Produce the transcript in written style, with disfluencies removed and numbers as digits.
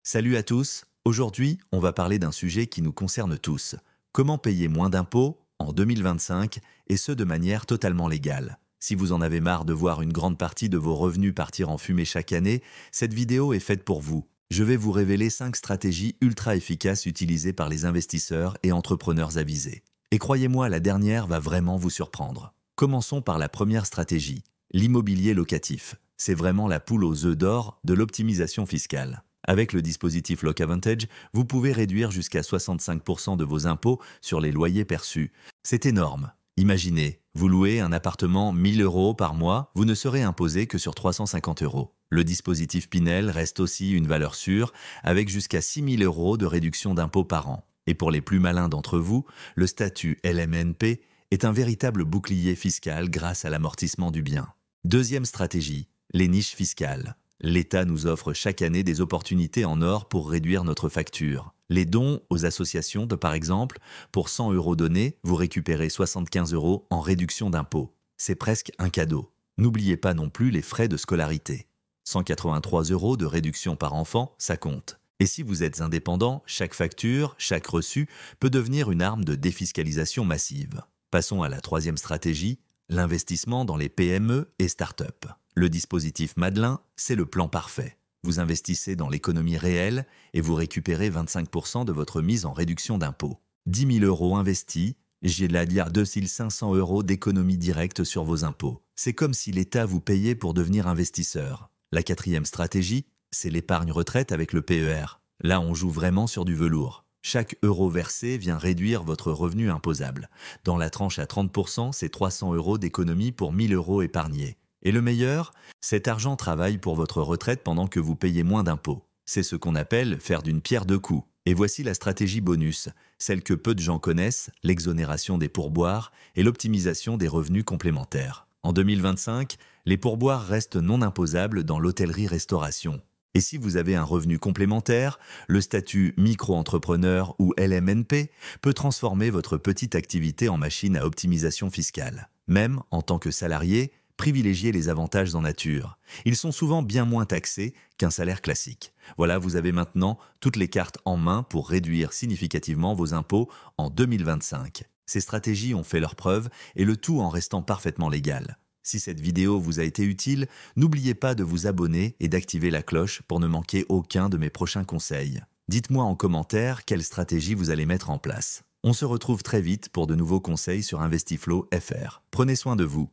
Salut à tous, aujourd'hui on va parler d'un sujet qui nous concerne tous. Comment payer moins d'impôts en 2025 et ce de manière totalement légale. Si vous en avez marre de voir une grande partie de vos revenus partir en fumée chaque année, cette vidéo est faite pour vous. Je vais vous révéler 5 stratégies ultra efficaces utilisées par les investisseurs et entrepreneurs avisés. Et croyez-moi, la dernière va vraiment vous surprendre. Commençons par la première stratégie, l'immobilier locatif. C'est vraiment la poule aux œufs d'or de l'optimisation fiscale. Avec le dispositif Lock Avantage, vous pouvez réduire jusqu'à 65% de vos impôts sur les loyers perçus. C'est énorme. Imaginez, vous louez un appartement 1000 euros par mois, vous ne serez imposé que sur 350 euros. Le dispositif Pinel reste aussi une valeur sûre, avec jusqu'à 6000 euros de réduction d'impôts par an. Et pour les plus malins d'entre vous, le statut LMNP est un véritable bouclier fiscal grâce à l'amortissement du bien. Deuxième stratégie, les niches fiscales. L'État nous offre chaque année des opportunités en or pour réduire notre facture. Les dons aux associations, par exemple, pour 100 euros donnés, vous récupérez 75 euros en réduction d'impôt. C'est presque un cadeau. N'oubliez pas non plus les frais de scolarité. 183 euros de réduction par enfant, ça compte. Et si vous êtes indépendant, chaque facture, chaque reçu peut devenir une arme de défiscalisation massive. Passons à la troisième stratégie, l'investissement dans les PME et start-up. Le dispositif Madelin, c'est le plan parfait. Vous investissez dans l'économie réelle et vous récupérez 25% de votre mise en réduction d'impôt. 10 000 euros investis, j'ai là dire 2500 euros d'économie directe sur vos impôts. C'est comme si l'État vous payait pour devenir investisseur. La quatrième stratégie, c'est l'épargne retraite avec le PER. Là, on joue vraiment sur du velours. Chaque euro versé vient réduire votre revenu imposable. Dans la tranche à 30%, c'est 300 euros d'économie pour 1000 euros épargnés. Et le meilleur, cet argent travaille pour votre retraite pendant que vous payez moins d'impôts. C'est ce qu'on appelle faire d'une pierre deux coups. Et voici la stratégie bonus, celle que peu de gens connaissent, l'exonération des pourboires et l'optimisation des revenus complémentaires. En 2025, les pourboires restent non imposables dans l'hôtellerie-restauration. Et si vous avez un revenu complémentaire, le statut micro-entrepreneur ou LMNP peut transformer votre petite activité en machine à optimisation fiscale. Même en tant que salarié, privilégiez les avantages en nature. Ils sont souvent bien moins taxés qu'un salaire classique. Voilà, vous avez maintenant toutes les cartes en main pour réduire significativement vos impôts en 2025. Ces stratégies ont fait leurs preuves et le tout en restant parfaitement légal. Si cette vidéo vous a été utile, n'oubliez pas de vous abonner et d'activer la cloche pour ne manquer aucun de mes prochains conseils. Dites-moi en commentaire quelle stratégie vous allez mettre en place. On se retrouve très vite pour de nouveaux conseils sur Investiflow FR. Prenez soin de vous.